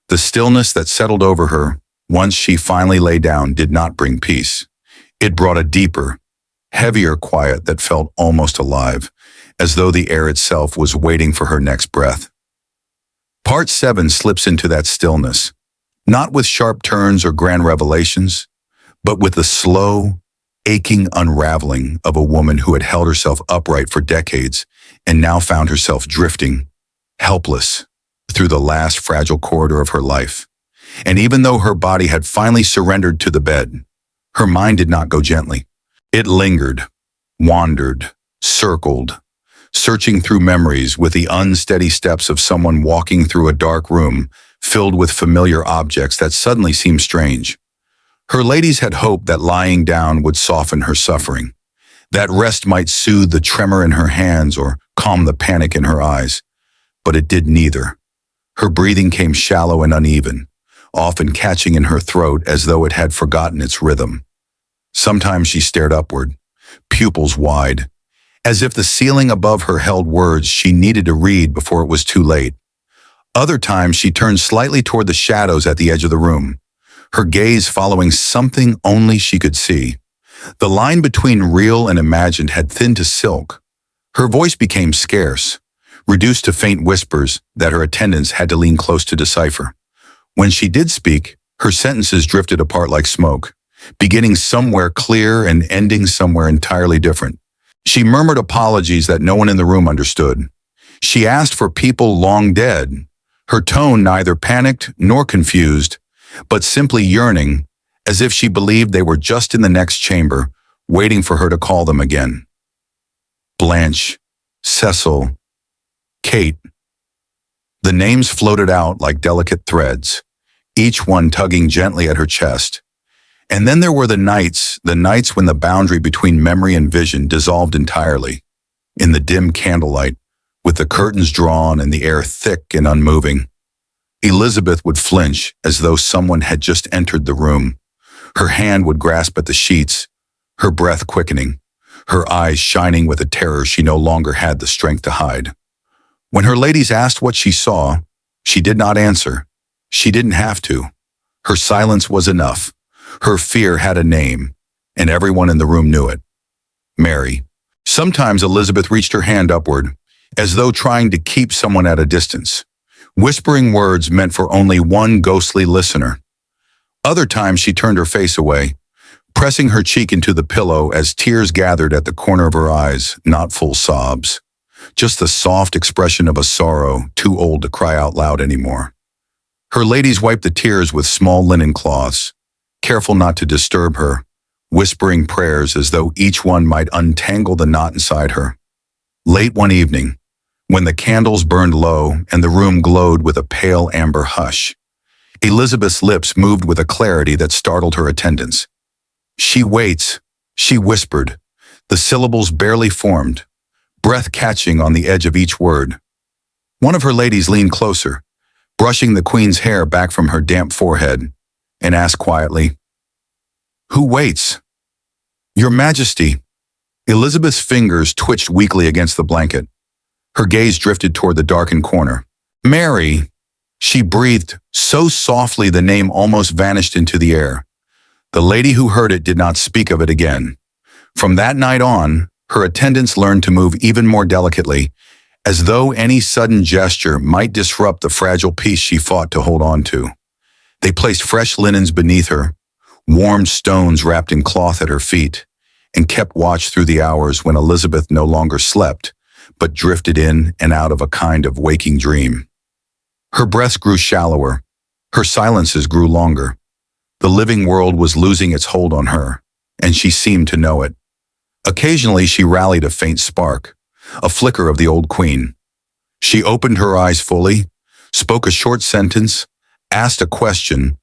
The stillness that settled over her once she finally lay down did not bring peace. It brought a deeper, heavier quiet that felt almost alive, as though the air itself was waiting for her next breath. Part 7 slips into that stillness, not with sharp turns or grand revelations, but with the slow, aching unraveling of a woman who had held herself upright for decades and now found herself drifting, helpless, through the last fragile corridor of her life. And even though her body had finally surrendered to the bed, her mind did not go gently. It lingered, wandered, circled, searching through memories with the unsteady steps of someone walking through a dark room filled with familiar objects that suddenly seemed strange. Her ladies had hoped that lying down would soften her suffering, that rest might soothe the tremor in her hands or calm the panic in her eyes. But it did neither. Her breathing came shallow and uneven, often catching in her throat as though it had forgotten its rhythm. Sometimes she stared upward, pupils wide, as if the ceiling above her held words she needed to read before it was too late. Other times she turned slightly toward the shadows at the edge of the room, her gaze following something only she could see. The line between real and imagined had thinned to silk. Her voice became scarce, reduced to faint whispers that her attendants had to lean close to decipher. When she did speak, her sentences drifted apart like smoke, beginning somewhere clear and ending somewhere entirely different. She murmured apologies that no one in the room understood. She asked for people long dead, her tone neither panicked nor confused, but simply yearning, as if she believed they were just in the next chamber, waiting for her to call them again. Blanche, Cecil, Kate. The names floated out like delicate threads, each one tugging gently at her chest. And then there were the nights when the boundary between memory and vision dissolved entirely. In the dim candlelight, with the curtains drawn and the air thick and unmoving, Elizabeth would flinch as though someone had just entered the room. Her hand would grasp at the sheets, her breath quickening, her eyes shining with a terror she no longer had the strength to hide. When her ladies asked what she saw, she did not answer. She didn't have to. Her silence was enough. Her fear had a name, and everyone in the room knew it. Mary. Sometimes Elizabeth reached her hand upward, as though trying to keep someone at a distance, whispering words meant for only one ghostly listener. Other times she turned her face away, pressing her cheek into the pillow as tears gathered at the corner of her eyes, not full sobs, just the soft expression of a sorrow too old to cry out loud anymore. Her ladies wiped the tears with small linen cloths, careful not to disturb her, whispering prayers as though each one might untangle the knot inside her. Late one evening, when the candles burned low and the room glowed with a pale amber hush, Elizabeth's lips moved with a clarity that startled her attendants. "She waits," she whispered, the syllables barely formed, breath catching on the edge of each word. One of her ladies leaned closer, brushing the queen's hair back from her damp forehead, and asked quietly, "Who waits?" "Your Majesty." Elizabeth's fingers twitched weakly against the blanket. Her gaze drifted toward the darkened corner. "Mary," she breathed so softly the name almost vanished into the air. The lady who heard it did not speak of it again. From that night on, her attendants learned to move even more delicately, as though any sudden gesture might disrupt the fragile peace she fought to hold on to. They placed fresh linens beneath her, warmed stones wrapped in cloth at her feet, and kept watch through the hours when Elizabeth no longer slept, but drifted in and out of a kind of waking dream. Her breaths grew shallower, her silences grew longer. The living world was losing its hold on her, and she seemed to know it. Occasionally she rallied a faint spark, a flicker of the old queen. She opened her eyes fully, spoke a short sentence, asked a question,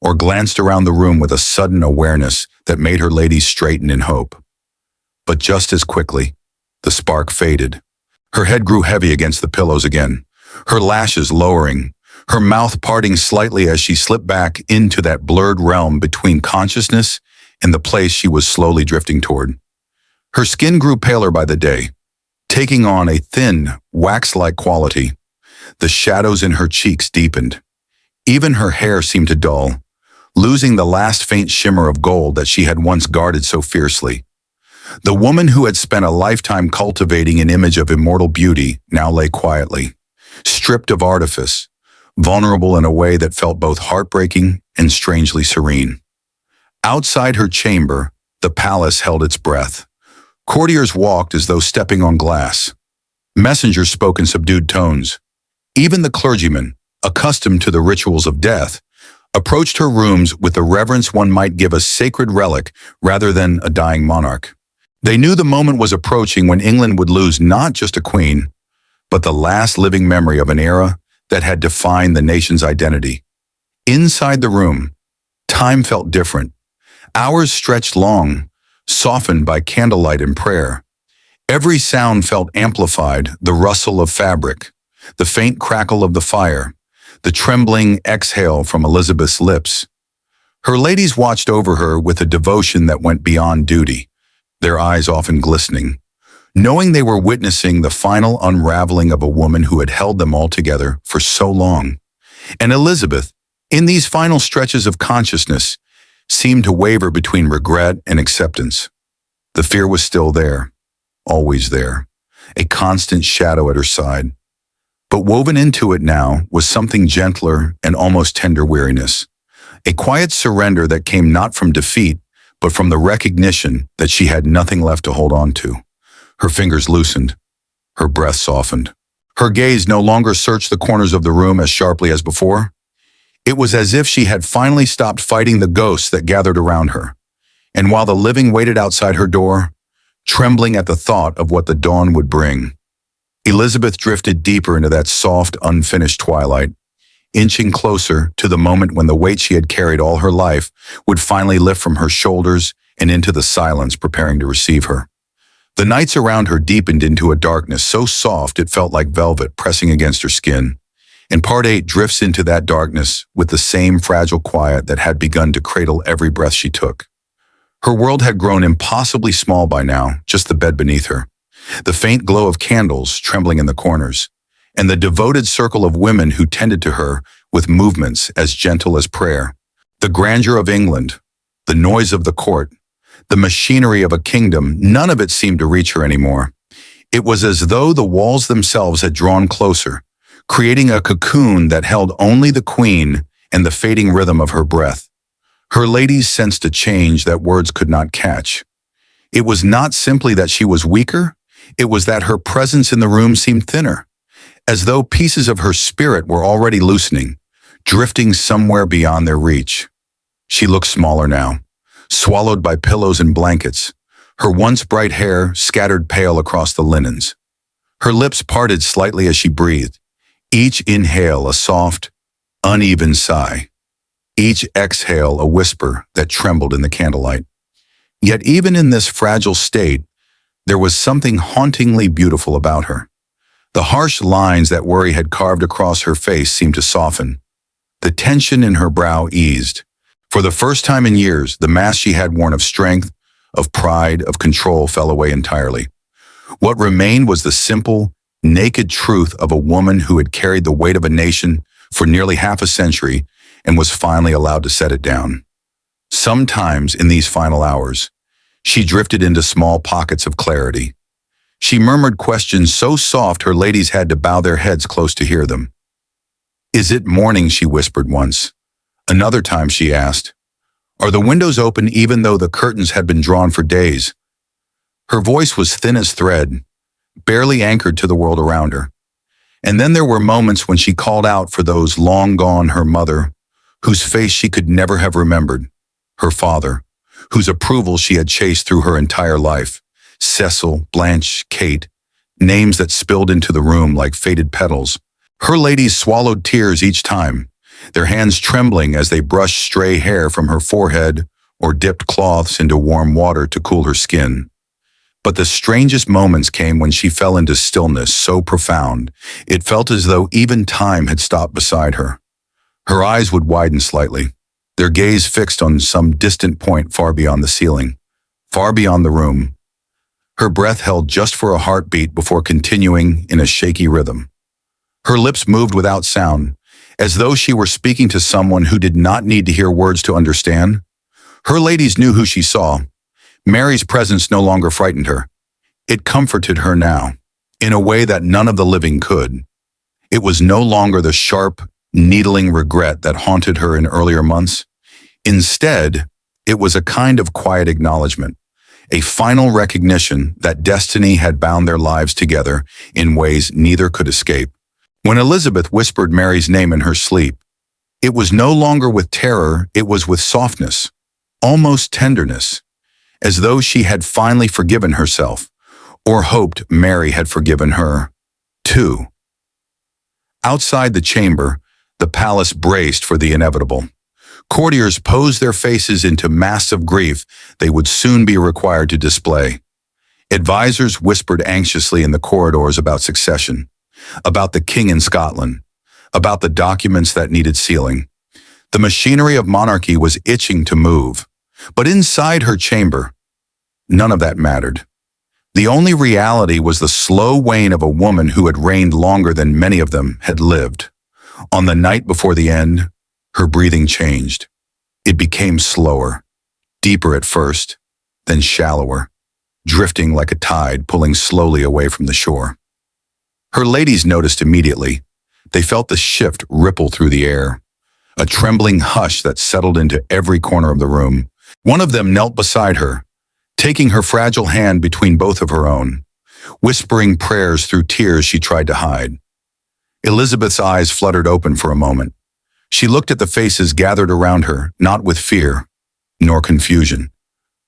or glanced around the room with a sudden awareness that made her ladies straighten in hope. But just as quickly, the spark faded. Her head grew heavy against the pillows again, her lashes lowering, her mouth parting slightly as she slipped back into that blurred realm between consciousness and the place she was slowly drifting toward. Her skin grew paler by the day, taking on a thin, wax-like quality. The shadows in her cheeks deepened. Even her hair seemed to dull, losing the last faint shimmer of gold that she had once guarded so fiercely. The woman who had spent a lifetime cultivating an image of immortal beauty now lay quietly, stripped of artifice, vulnerable in a way that felt both heartbreaking and strangely serene. Outside her chamber, the palace held its breath. Courtiers walked as though stepping on glass. Messengers spoke in subdued tones. Even the clergyman, accustomed to the rituals of death, approached her rooms with the reverence one might give a sacred relic rather than a dying monarch. They knew the moment was approaching when England would lose not just a queen, but the last living memory of an era that had defined the nation's identity. Inside the room, time felt different. Hours stretched long, softened by candlelight and prayer. Every sound felt amplified, the rustle of fabric, the faint crackle of the fire, the trembling exhale from Elizabeth's lips. Her ladies watched over her with a devotion that went beyond duty, their eyes often glistening, knowing they were witnessing the final unraveling of a woman who had held them all together for so long. And Elizabeth, in these final stretches of consciousness, seemed to waver between regret and acceptance. The fear was still there, always there, a constant shadow at her side. But woven into it now was something gentler and almost tender weariness, a quiet surrender that came not from defeat, but from the recognition that she had nothing left to hold on to. Her fingers loosened, her breath softened. Her gaze no longer searched the corners of the room as sharply as before. It was as if she had finally stopped fighting the ghosts that gathered around her. And while the living waited outside her door, trembling at the thought of what the dawn would bring, Elizabeth drifted deeper into that soft, unfinished twilight, inching closer to the moment when the weight she had carried all her life would finally lift from her shoulders and into the silence preparing to receive her. The nights around her deepened into a darkness so soft it felt like velvet pressing against her skin, and Part 8 drifts into that darkness with the same fragile quiet that had begun to cradle every breath she took. Her world had grown impossibly small by now, just the bed beneath her, the faint glow of candles trembling in the corners, and the devoted circle of women who tended to her with movements as gentle as prayer. The grandeur of England, the noise of the court, the machinery of a kingdom, none of it seemed to reach her anymore. It was as though the walls themselves had drawn closer, creating a cocoon that held only the queen and the fading rhythm of her breath. Her ladies sensed a change that words could not catch. It was not simply that she was weaker, it was that her presence in the room seemed thinner, as though pieces of her spirit were already loosening, drifting somewhere beyond their reach. She looked smaller now, swallowed by pillows and blankets, her once bright hair scattered pale across the linens. Her lips parted slightly as she breathed, each inhale a soft, uneven sigh, each exhale a whisper that trembled in the candlelight. Yet even in this fragile state, there was something hauntingly beautiful about her. The harsh lines that worry had carved across her face seemed to soften. The tension in her brow eased. For the first time in years, the mask she had worn of strength, of pride, of control fell away entirely. What remained was the simple, naked truth of a woman who had carried the weight of a nation for nearly half a century and was finally allowed to set it down. Sometimes, in these final hours, she drifted into small pockets of clarity. She murmured questions so soft her ladies had to bow their heads close to hear them. "Is it morning?" she whispered once. Another time she asked, "Are the windows open even though the curtains had been drawn for days?" Her voice was thin as thread, barely anchored to the world around her. And then there were moments when she called out for those long gone, her mother, whose face she could never have remembered, her father, whose approval she had chased through her entire life, Cecil, Blanche, Kate, names that spilled into the room like faded petals. Her ladies swallowed tears each time, their hands trembling as they brushed stray hair from her forehead or dipped cloths into warm water to cool her skin. But the strangest moments came when she fell into stillness so profound, it felt as though even time had stopped beside her. Her eyes would widen slightly, their gaze fixed on some distant point far beyond the ceiling, far beyond the room. Her breath held just for a heartbeat before continuing in a shaky rhythm. Her lips moved without sound, as though she were speaking to someone who did not need to hear words to understand. Her ladies knew who she saw. Mary's presence no longer frightened her. It comforted her now, in a way that none of the living could. It was no longer the sharp, needling regret that haunted her in earlier months. Instead, it was a kind of quiet acknowledgement, a final recognition that destiny had bound their lives together in ways neither could escape. When Elizabeth whispered Mary's name in her sleep, it was no longer with terror, it was with softness, almost tenderness, as though she had finally forgiven herself, or hoped Mary had forgiven her, too. Outside the chamber, the palace braced for the inevitable. Courtiers posed their faces into masks of grief they would soon be required to display. Advisors whispered anxiously in the corridors about succession, about the king in Scotland, about the documents that needed sealing. The machinery of monarchy was itching to move, but inside her chamber, none of that mattered. The only reality was the slow wane of a woman who had reigned longer than many of them had lived. On the night before the end, her breathing changed. It became slower, deeper at first, then shallower, drifting like a tide pulling slowly away from the shore. Her ladies noticed immediately. They felt the shift ripple through the air, a trembling hush that settled into every corner of the room. One of them knelt beside her, taking her fragile hand between both of her own, whispering prayers through tears she tried to hide. Elizabeth's eyes fluttered open for a moment. She looked at the faces gathered around her, not with fear, nor confusion,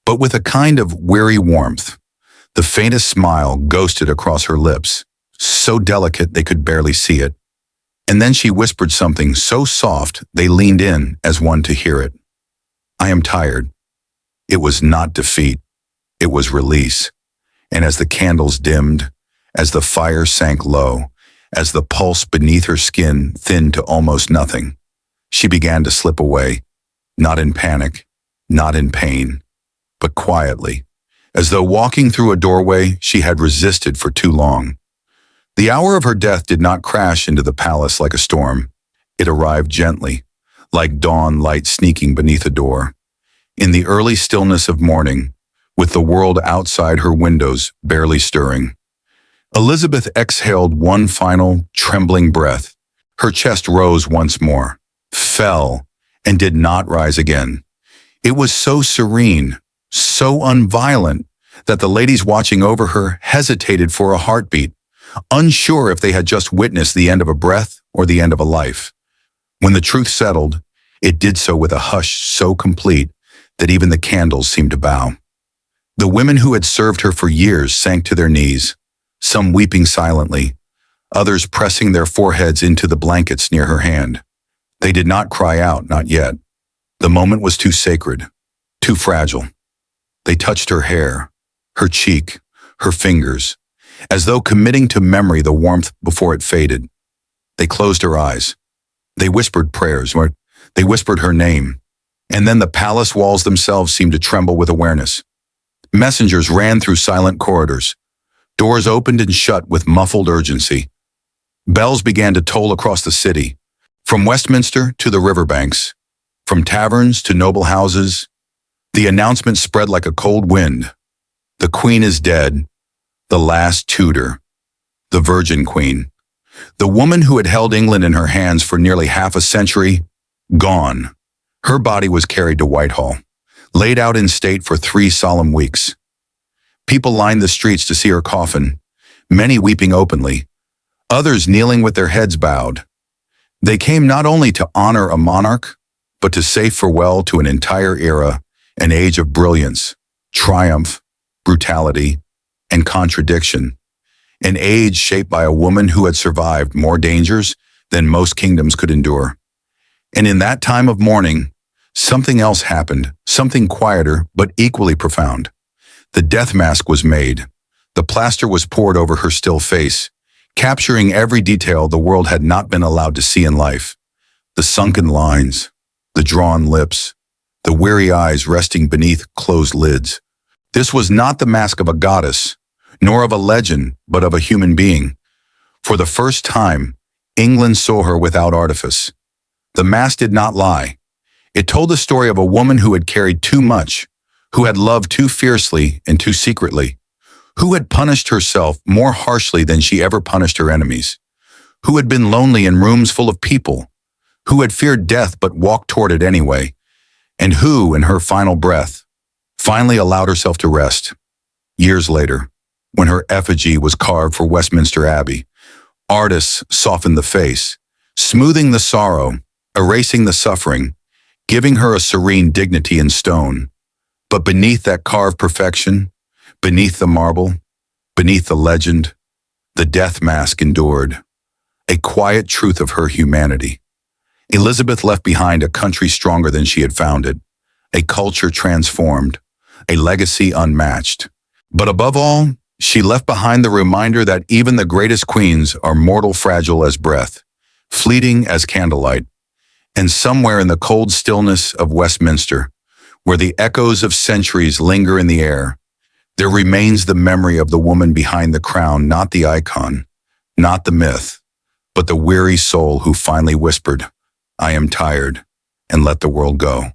but with a kind of weary warmth. The faintest smile ghosted across her lips, so delicate they could barely see it. And then she whispered something so soft they leaned in as one to hear it. "I am tired." It was not defeat. It was release. And as the candles dimmed, as the fire sank low, as the pulse beneath her skin thinned to almost nothing, she began to slip away, not in panic, not in pain, but quietly, as though walking through a doorway she had resisted for too long. The hour of her death did not crash into the palace like a storm. It arrived gently, like dawn light sneaking beneath a door. In the early stillness of morning, with the world outside her windows barely stirring, Elizabeth exhaled one final, trembling breath. Her chest rose once more, fell, and did not rise again. It was so serene, so unviolent, that the ladies watching over her hesitated for a heartbeat, unsure if they had just witnessed the end of a breath or the end of a life. When the truth settled, it did so with a hush so complete that even the candles seemed to bow. The women who had served her for years sank to their knees, some weeping silently, others pressing their foreheads into the blankets near her hand. They did not cry out, not yet. The moment was too sacred, too fragile. They touched her hair, her cheek, her fingers, as though committing to memory the warmth before it faded. They closed her eyes. They whispered prayers, or they whispered her name, and then the palace walls themselves seemed to tremble with awareness. Messengers ran through silent corridors. Doors opened and shut with muffled urgency. Bells began to toll across the city, from Westminster to the riverbanks, from taverns to noble houses. The announcement spread like a cold wind. The Queen is dead, the last Tudor, the Virgin Queen. The woman who had held England in her hands for nearly half a century, gone. Her body was carried to Whitehall, laid out in state for 3 solemn weeks. People lined the streets to see her coffin, many weeping openly, others kneeling with their heads bowed. They came not only to honor a monarch, but to say farewell to an entire era, an age of brilliance, triumph, brutality, and contradiction. An age shaped by a woman who had survived more dangers than most kingdoms could endure. And in that time of mourning, something else happened, something quieter but equally profound. The death mask was made. The plaster was poured over her still face, capturing every detail the world had not been allowed to see in life. The sunken lines, the drawn lips, the weary eyes resting beneath closed lids. This was not the mask of a goddess, nor of a legend, but of a human being. For the first time, England saw her without artifice. The mask did not lie. It told the story of a woman who had carried too much, who had loved too fiercely and too secretly, who had punished herself more harshly than she ever punished her enemies, who had been lonely in rooms full of people, who had feared death but walked toward it anyway, and who, in her final breath, finally allowed herself to rest. Years later, when her effigy was carved for Westminster Abbey, artists softened the face, smoothing the sorrow, erasing the suffering, giving her a serene dignity in stone. But beneath that carved perfection, beneath the marble, beneath the legend, the death mask endured, a quiet truth of her humanity. Elizabeth left behind a country stronger than she had found it, a culture transformed, a legacy unmatched. But above all, she left behind the reminder that even the greatest queens are mortal, fragile as breath, fleeting as candlelight. And somewhere in the cold stillness of Westminster, where the echoes of centuries linger in the air, there remains the memory of the woman behind the crown, not the icon, not the myth, but the weary soul who finally whispered, "I am tired," and let the world go.